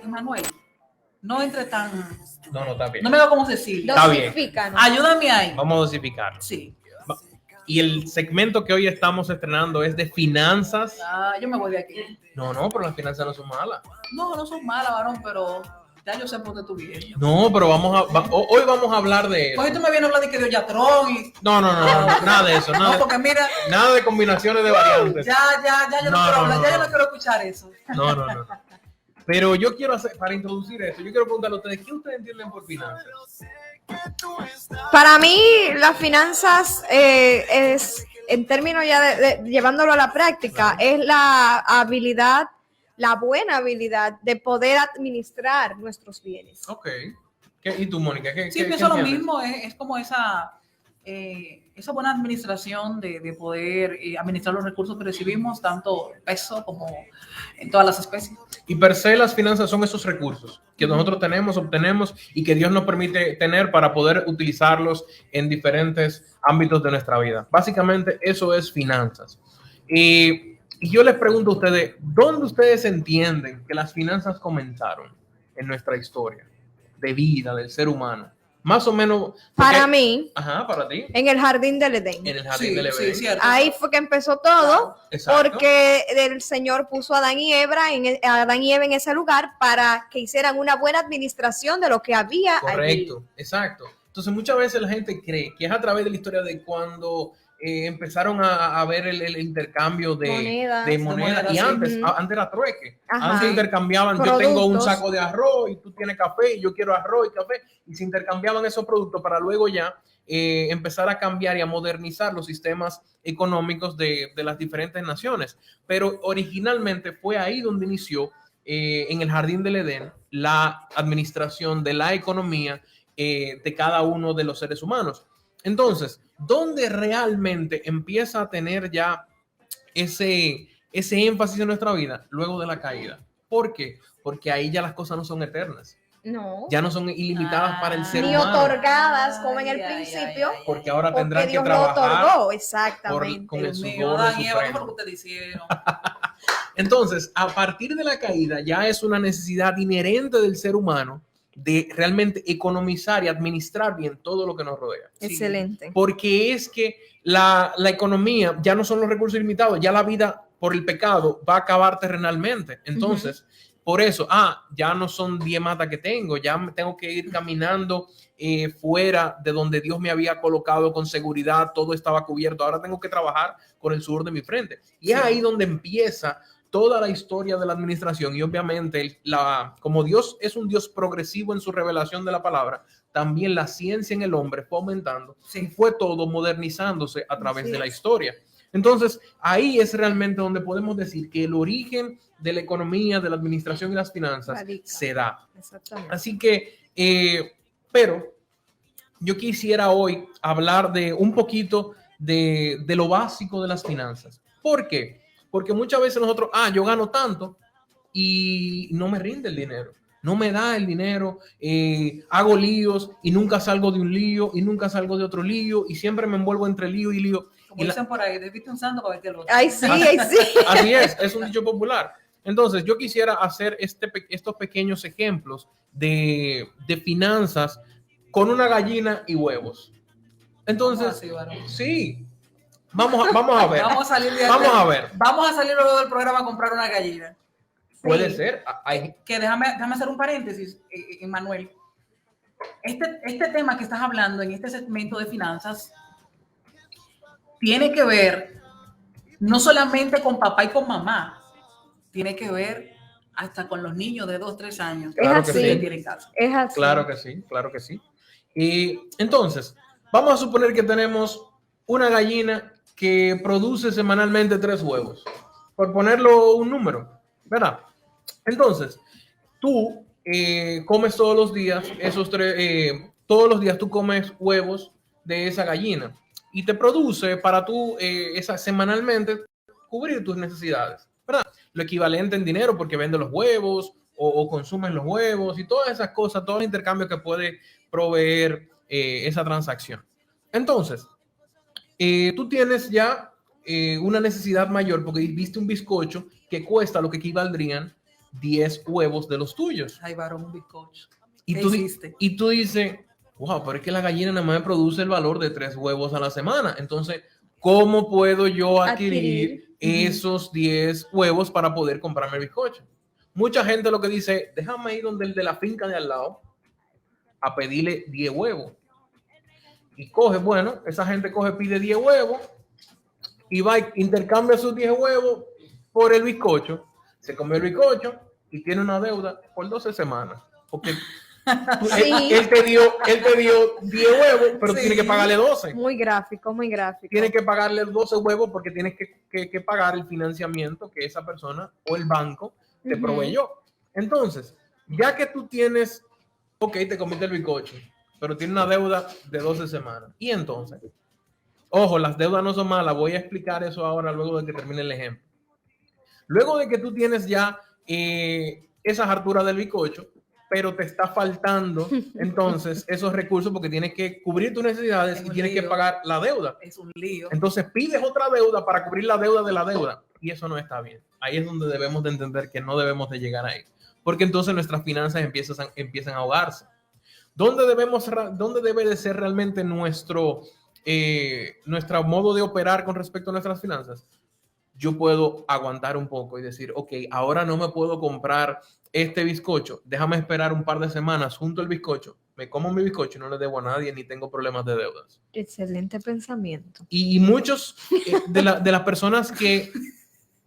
Manuel, no entre tan... No, está bien. No me veo como Cecilia. Está bien. Ayúdame ahí. Vamos a dosificarlo. Sí. Y el segmento que hoy estamos estrenando es de finanzas. Yo me voy de aquí. No, pero las finanzas no son malas. No son malas, varón, pero ya yo sé por dónde tú vienes. No, pero hoy vamos a hablar de eso. Pues tú me vienes a hablar de que de Ollatrón y... No, nada de eso. No, porque mira... Nada de combinaciones de variantes. Ya yo no quiero hablar, ya yo no quiero escuchar eso. No. Pero yo quiero hacer, para introducir esto, yo quiero preguntarle a ustedes, ¿qué ustedes entienden por finanzas? Para mí, las finanzas es, en términos ya de llevándolo a la práctica, es la habilidad, la buena habilidad de poder administrar nuestros bienes. Ok. ¿Y tú, Mónica? Sí, pienso lo mismo, es como esa buena administración de poder administrar los recursos que recibimos, tanto peso como en todas las especies. Y per se las finanzas son esos recursos que nosotros obtenemos y que Dios nos permite tener para poder utilizarlos en diferentes ámbitos de nuestra vida. Básicamente eso es finanzas. Y yo les pregunto a ustedes, ¿dónde ustedes entienden que las finanzas comenzaron en nuestra historia de vida del ser humano? Más o menos. Para mí. Ajá, para ti. En el jardín del Edén. En el jardín del Edén. Sí, cierto. Ahí fue que empezó todo. Exacto. Porque el Señor puso a Adán y Eva en ese lugar para que hicieran una buena administración de lo que había. Correcto, allí. exacto. Entonces muchas veces la gente cree que es a través de la historia de cuando empezaron a ver el intercambio de monedas. Y antes era trueque. Ajá. Antes intercambiaban, productos. Yo tengo un saco de arroz y tú tienes café y yo quiero arroz y café. Y se intercambiaban esos productos para luego ya empezar a cambiar y a modernizar los sistemas económicos de las diferentes naciones. Pero originalmente fue ahí donde inició en el jardín del Edén la administración de la economía de cada uno de los seres humanos. Entonces, ¿dónde realmente empieza a tener ya ese énfasis en nuestra vida? Luego de la caída. ¿Por qué? Porque ahí ya las cosas no son eternas. No. Ya no son ilimitadas para el ser ni humano. Ni otorgadas como en el principio. Porque ahora tendrán Dios que trabajar. Lo otorgó, exactamente. Con el sudor de su frente. Lo que ustedes hicieron. Entonces, a partir de la caída ya es una necesidad inherente del ser humano de realmente economizar y administrar bien todo lo que nos rodea. Excelente. Porque es que la economía ya no son los recursos ilimitados, ya la vida por el pecado va a acabar terrenalmente. Entonces, por eso, ya no son 10 matas que tengo, ya me tengo que ir caminando fuera de donde Dios me había colocado con seguridad, todo estaba cubierto, ahora tengo que trabajar con el sudor de mi frente. Y es ahí donde empieza toda la historia de la administración y obviamente como Dios es un Dios progresivo en su revelación de la palabra, también la ciencia en el hombre fue aumentando y fue todo modernizándose a través de la historia. Entonces, ahí es realmente donde podemos decir que el origen de la economía, de la administración y las finanzas se da. Exactamente. Así que, pero yo quisiera hoy hablar de un poquito de lo básico de las finanzas. ¿Por qué? Porque muchas veces nosotros, yo gano tanto y no me rinde el dinero. No me da el dinero, hago líos y nunca salgo de un lío y nunca salgo de otro lío y siempre me envuelvo entre lío y lío. Como dicen por ahí, debiste un santo para verte el otro. Ay, sí. Así es un dicho popular. Entonces, yo quisiera hacer estos pequeños ejemplos de finanzas con una gallina y huevos. Entonces, sí. Vamos a ver. Vamos a salir luego del programa a comprar una gallina. Puede ser. Que déjame hacer un paréntesis, Manuel. Este tema que estás hablando en este segmento de finanzas tiene que ver no solamente con papá y con mamá, tiene que ver hasta con los niños de 2, 3 años. Claro que sí. Es así. Claro que sí. Y entonces, vamos a suponer que tenemos una gallina que produce semanalmente 3 huevos, por ponerlo un número, ¿verdad? Entonces, tú comes todos los días todos los días tú comes huevos de esa gallina y te produce para tú semanalmente cubrir tus necesidades, ¿verdad? Lo equivalente en dinero porque vende los huevos o consumen los huevos y todas esas cosas, todo el intercambio que puede proveer esa transacción. Entonces, tú tienes ya una necesidad mayor porque viste un bizcocho que cuesta lo que equivaldrían 10 huevos de los tuyos. Ay, varón, un bizcocho. Y ¿Qué tú, hiciste? y tú dices, wow, pero es que la gallina nada más me produce el valor de 3 huevos a la semana. Entonces, ¿cómo puedo yo adquirir esos 10 huevos para poder comprarme el bizcocho? Mucha gente lo que dice, déjame ir donde el de la finca de al lado a pedirle 10 huevos. Y coge, bueno, esa gente pide 10 huevos y va y intercambia sus 10 huevos por el bizcocho. Se comió el bizcocho y tiene una deuda por 12 semanas. Porque él te dio 10 huevos, pero tiene que pagarle 12. Muy gráfico, muy gráfico. Tiene que pagarle 12 huevos porque tienes que pagar el financiamiento que esa persona o el banco te proveyó. Entonces, ya que tú tienes, ok, te comiste el bizcocho, pero tiene una deuda de 12 semanas. Y entonces, ojo, las deudas no son malas. Voy a explicar eso ahora luego de que termine el ejemplo. Luego de que tú tienes ya esas harturas del bizcocho, pero te está faltando entonces esos recursos porque tienes que cubrir tus necesidades y tienes que pagar la deuda. Es un lío. Entonces pides otra deuda para cubrir la deuda de la deuda y eso no está bien. Ahí es donde debemos de entender que no debemos de llegar ahí, porque entonces nuestras finanzas empiezan a ahogarse. ¿Dónde debe de ser realmente nuestro modo de operar con respecto a nuestras finanzas? Yo puedo aguantar un poco y decir, ok, ahora no me puedo comprar este bizcocho, déjame esperar un par de semanas junto al bizcocho, me como mi bizcocho y no le debo a nadie ni tengo problemas de deudas. Excelente pensamiento. Y muchos de las personas que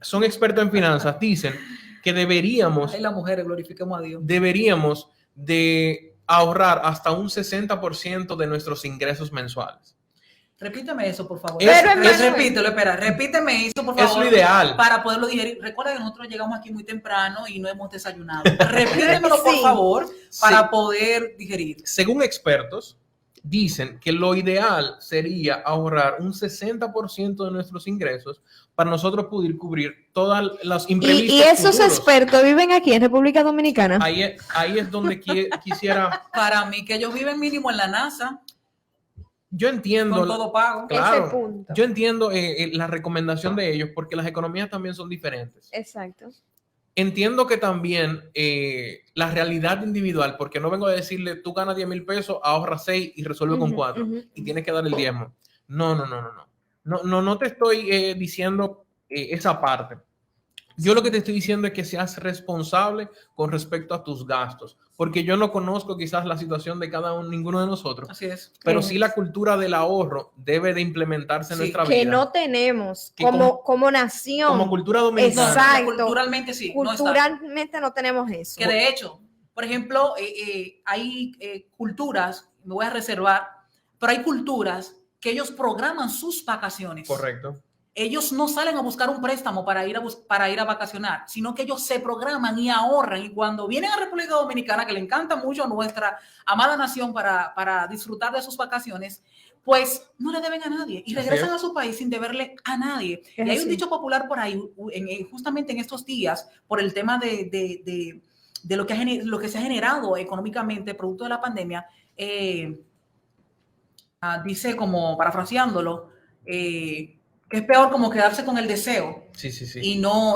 son expertos en finanzas dicen que deberíamos de ahorrar hasta un 60% de nuestros ingresos mensuales. Repíteme eso, por favor. Repíteme eso, por favor. Es lo ideal. Para poderlo digerir. Recuerda que nosotros llegamos aquí muy temprano y no hemos desayunado. Repítemelo, por favor, para poder digerir. Según expertos, dicen que lo ideal sería ahorrar un 60% de nuestros ingresos para nosotros poder cubrir todas las imprevistos. ¿Y esos futuros. Expertos viven aquí en República Dominicana? Ahí es donde quisiera. Para mí, que ellos viven mínimo en la NASA. Yo entiendo. Con todo pago. Claro, ese punto. Yo entiendo la recomendación de ellos porque las economías también son diferentes. Exacto. Entiendo que también la realidad individual, porque no vengo a decirle, tú ganas 10,000 pesos, ahorra 6 y resuelve con 4 y tienes que dar el diezmo. No te estoy diciendo esa parte. Yo lo que te estoy diciendo es que seas responsable con respecto a tus gastos, porque yo no conozco quizás la situación de ninguno de nosotros. Así es. Pero sí la cultura del ahorro debe de implementarse en nuestra vida. Que no tenemos como nación. Como cultura dominicana. Exacto. Culturalmente sí. Culturalmente no tenemos eso. Que de hecho, por ejemplo, hay culturas, me voy a reservar, pero hay culturas que ellos programan sus vacaciones. Correcto. Ellos no salen a buscar un préstamo para ir a vacacionar, sino que ellos se programan y ahorran. Y cuando vienen a República Dominicana, que le encanta mucho a nuestra amada nación para disfrutar de sus vacaciones, pues no le deben a nadie y regresan a su país sin deberle a nadie. Y hay un dicho popular por ahí, justamente en estos días, por el tema de lo que se ha generado económicamente producto de la pandemia, dice, como parafraseándolo, que es peor como quedarse con el deseo. Sí. Y no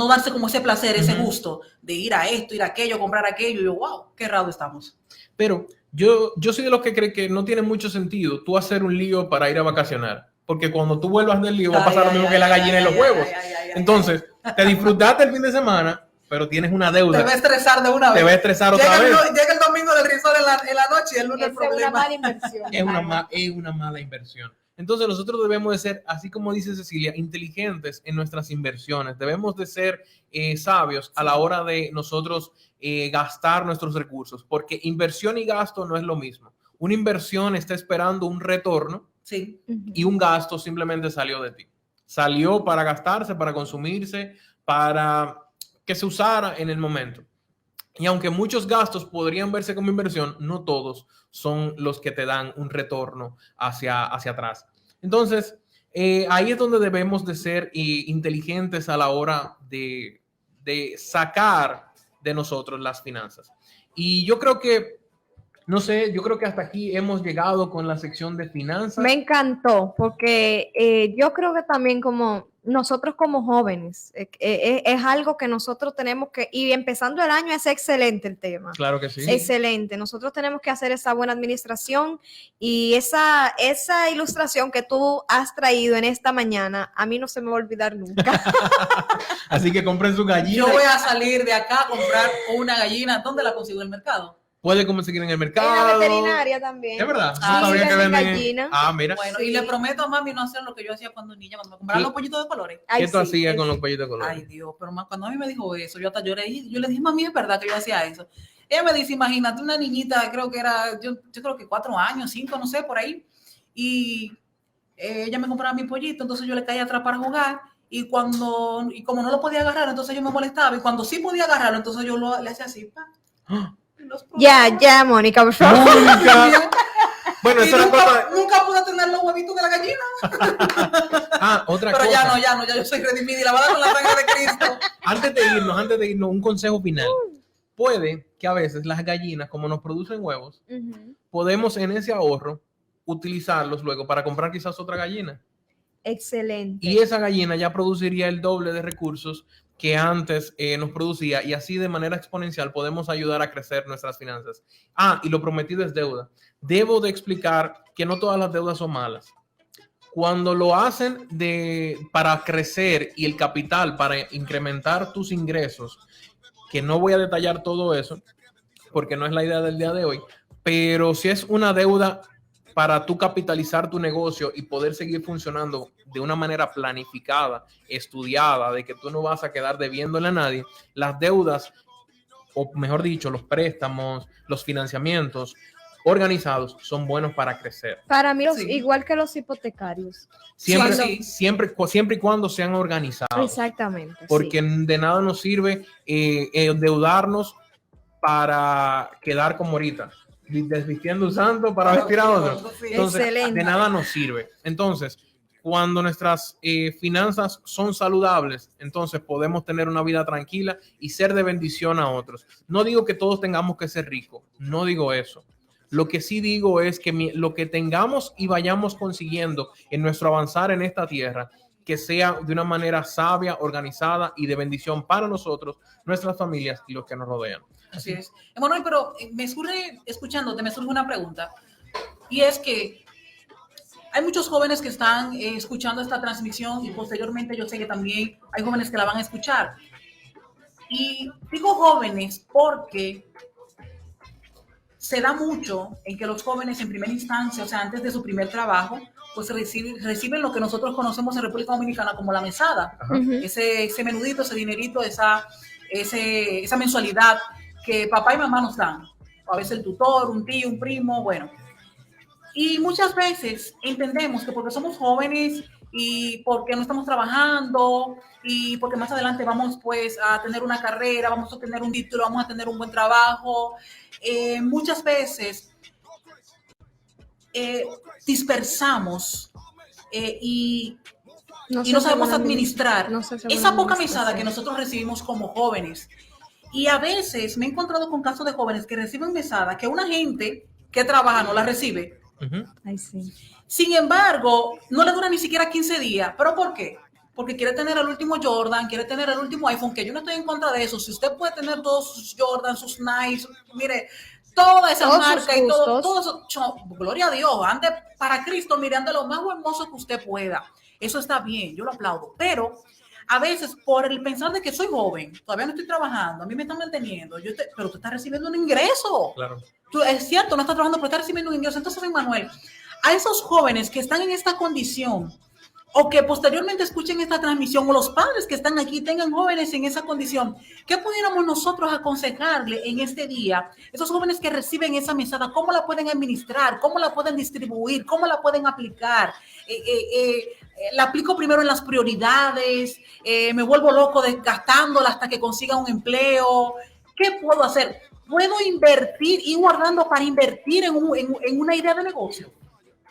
darse como ese placer, ese gusto de ir a esto, ir a aquello, comprar aquello. Y yo, wow, qué errado estamos. Pero yo soy de los que cree que no tiene mucho sentido tú hacer un lío para ir a vacacionar. Porque cuando tú vuelvas del lío va a pasar lo mismo que la gallina en los huevos. Entonces, te disfrutaste el fin de semana, pero tienes una deuda. Te va a estresar de una vez. Te va a estresar otra vez. Llega el domingo del risol en la noche y el lunes el problema. Es una mala inversión. Es una mala inversión. Entonces nosotros debemos de ser, así como dice Cecilia, inteligentes en nuestras inversiones. Debemos de ser sabios a la hora de nosotros gastar nuestros recursos, porque inversión y gasto no es lo mismo. Una inversión está esperando un retorno y un gasto simplemente salió de ti. Salió para gastarse, para consumirse, para que se usara en el momento. Y aunque muchos gastos podrían verse como inversión, no todos son los que te dan un retorno hacia atrás. Entonces, ahí es donde debemos de ser inteligentes a la hora de sacar de nosotros las finanzas. Y yo creo que, no sé, yo creo que hasta aquí hemos llegado con la sección de finanzas. Me encantó, porque yo creo que también como nosotros como jóvenes, es algo que nosotros tenemos que, y empezando el año es excelente el tema. Claro que sí. Excelente. Nosotros tenemos que hacer esa buena administración y esa ilustración que tú has traído en esta mañana, a mí no se me va a olvidar nunca. Así que compren su gallina. Yo voy a salir de acá a comprar una gallina. ¿Dónde la consigo? ¿En el mercado? Puede conseguir en el En mercado. la veterinaria también. Es verdad. Sí, No sabía que venden venden. gallina. Ah, mira. Bueno, Sí. y le prometo a mami no hacer lo que yo hacía cuando niña, cuando me compraban los pollitos de colores. Ay, ¿Qué tú sí, hacías es- con los pollitos de color? Ay, Dios, pero cuando a mí me dijo eso, yo hasta lloré. Yo le dije, mami, es verdad que yo hacía eso. Ella me dice, imagínate una niñita, creo que era, yo creo que 4 años, 5, no sé, por ahí. Y ella me compraba mi pollito, entonces yo le caía atrás para jugar. Y como no lo podía agarrar, entonces yo me molestaba. Y cuando sí podía agarrarlo, entonces yo le hacía así. Pa, Ya, Mónica, por favor. Mónica. Bueno, Y eso era cosa. nunca pude tener los huevitos de la gallina. Ah, otra Pero cosa. ya yo soy redimida y lavada con la sangre de Cristo. Antes de irnos, un consejo final. Puede que a veces las gallinas, como nos producen huevos, Ujú. podemos en ese ahorro utilizarlos luego para comprar quizás otra gallina. Excelente. Y esa gallina ya produciría el doble de recursos que antes nos producía y así de manera exponencial podemos ayudar a crecer nuestras finanzas. Ah, y lo prometido es deuda. Debo de explicar que no todas las deudas son malas. Cuando lo hacen para crecer y el capital para incrementar tus ingresos, que no voy a detallar todo eso porque no es la idea del día de hoy, pero si es una deuda para tú capitalizar tu negocio y poder seguir funcionando de una manera planificada, estudiada, de que tú no vas a quedar debiéndole a nadie, las deudas, o mejor dicho, los préstamos, los financiamientos organizados son buenos para crecer. Para mí, Sí. igual que los hipotecarios. Siempre, Sí. siempre y cuando sean organizados. Exactamente. Porque sí. de nada nos sirve endeudarnos para quedar como ahorita, desvistiendo un santo para vestir a otro. Sí. Entonces, Excelente. de nada nos sirve. Entonces, cuando nuestras finanzas son saludables, entonces podemos tener una vida tranquila y ser de bendición a otros. No digo que todos tengamos que ser ricos, no digo eso. Lo que sí digo es que lo que tengamos y vayamos consiguiendo en nuestro avanzar en esta tierra, que sea de una manera sabia, organizada y de bendición para nosotros, nuestras familias y los que nos rodean. Así es. Emanuel, pero escuchándote, me surge una pregunta. Y es que hay muchos jóvenes que están escuchando esta transmisión y posteriormente yo sé que también hay jóvenes que la van a escuchar. Y digo jóvenes porque se da mucho en que los jóvenes en primera instancia, o sea, antes de su primer trabajo, pues reciben lo que nosotros conocemos en República Dominicana como la mesada. Ujú. Ese menudito, ese dinerito, esa mensualidad que papá y mamá nos dan. O a veces el tutor, un tío, un primo, bueno. Y muchas veces entendemos que porque somos jóvenes y porque no estamos trabajando y porque más adelante vamos pues a tener una carrera, vamos a tener un título, vamos a tener un buen trabajo, muchas veces dispersamos y no sabemos administrar esa poca mesada que nosotros recibimos como jóvenes. Y a veces me he encontrado con casos de jóvenes que reciben mesada que una gente que trabaja no la recibe. Uh-huh. Ay, sí. Sin embargo, no le dura ni siquiera 15 días. ¿Pero por qué? Porque quiere tener el último Jordan, quiere tener el último iPhone, que yo no estoy en contra de eso. Si usted puede tener todos sus Jordan, sus Nike, mire, toda esa Todos marca sus y todo gustos. eso, gloria a Dios, ande para Cristo, mire, ande lo más hermoso que usted pueda. Eso está bien, yo lo aplaudo. Pero a veces por el pensar de que soy joven, todavía no estoy trabajando, a mí me están manteniendo, pero tú estás recibiendo un ingreso. Claro. Es cierto, no estás trabajando, pero estás recibiendo un ingreso. Entonces, Manuel, a esos jóvenes que están en esta condición o que posteriormente escuchen esta transmisión o los padres que están aquí tengan jóvenes en esa condición, ¿qué pudiéramos nosotros aconsejarle en este día? Esos jóvenes que reciben esa mesada, ¿cómo la pueden administrar? ¿Cómo la pueden distribuir? ¿Cómo la pueden aplicar? La aplico primero en las prioridades, me vuelvo loco gastándola hasta que consiga un empleo. ¿Qué puedo hacer? ¿Puedo invertir, ir guardando para invertir en una idea de negocio?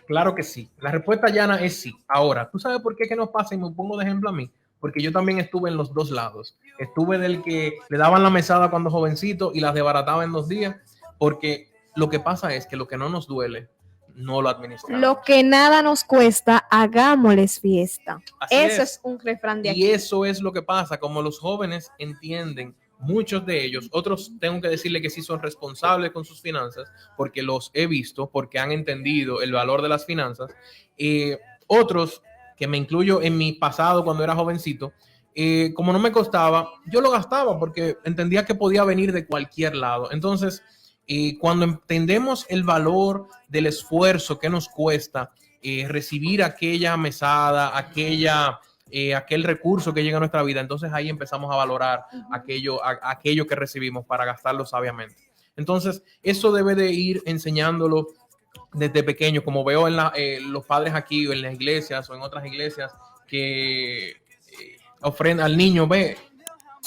Claro que sí. La respuesta llana es sí. Ahora, ¿tú sabes por qué que nos pasa? Y me pongo de ejemplo a mí. Porque yo también estuve en los dos lados. Estuve del que le daban la mesada cuando jovencito y las desbarataba en 2 días. Porque lo que pasa es que lo que no nos duele, no lo administramos. Lo que nada nos cuesta, hagámosles fiesta. Así Eso es. es un refrán de Y aquí. eso es lo que pasa, como los jóvenes entienden, muchos de ellos, otros tengo que decirle que sí son responsables con sus finanzas, porque los he visto, porque han entendido el valor de las finanzas. Otros, que me incluyo en mi pasado cuando era jovencito, como no me costaba, yo lo gastaba porque entendía que podía venir de cualquier lado. Entonces, cuando entendemos el valor del esfuerzo que nos cuesta recibir aquella mesada, aquel recurso que llega a nuestra vida, entonces ahí empezamos a valorar aquello que recibimos para gastarlo sabiamente. Entonces, eso debe de ir enseñándolo desde pequeño, como veo en los padres aquí o en las iglesias o en otras iglesias que ofrenda al niño,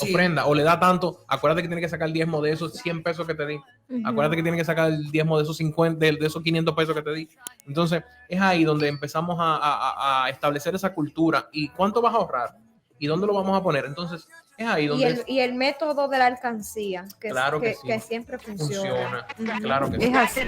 ofrenda o le da tanto, acuérdate que tiene que sacar el diezmo de esos 100 pesos que te di. Acuérdate que tiene que sacar el diezmo de esos 50, de esos 500 pesos que te di. Entonces, es ahí donde empezamos a establecer esa cultura. ¿Y cuánto vas a ahorrar? ¿Y dónde lo vamos a poner? Entonces, es ahí donde... Y el método de la alcancía, Claro que sí. que siempre funciona. Claro que sí. Es así.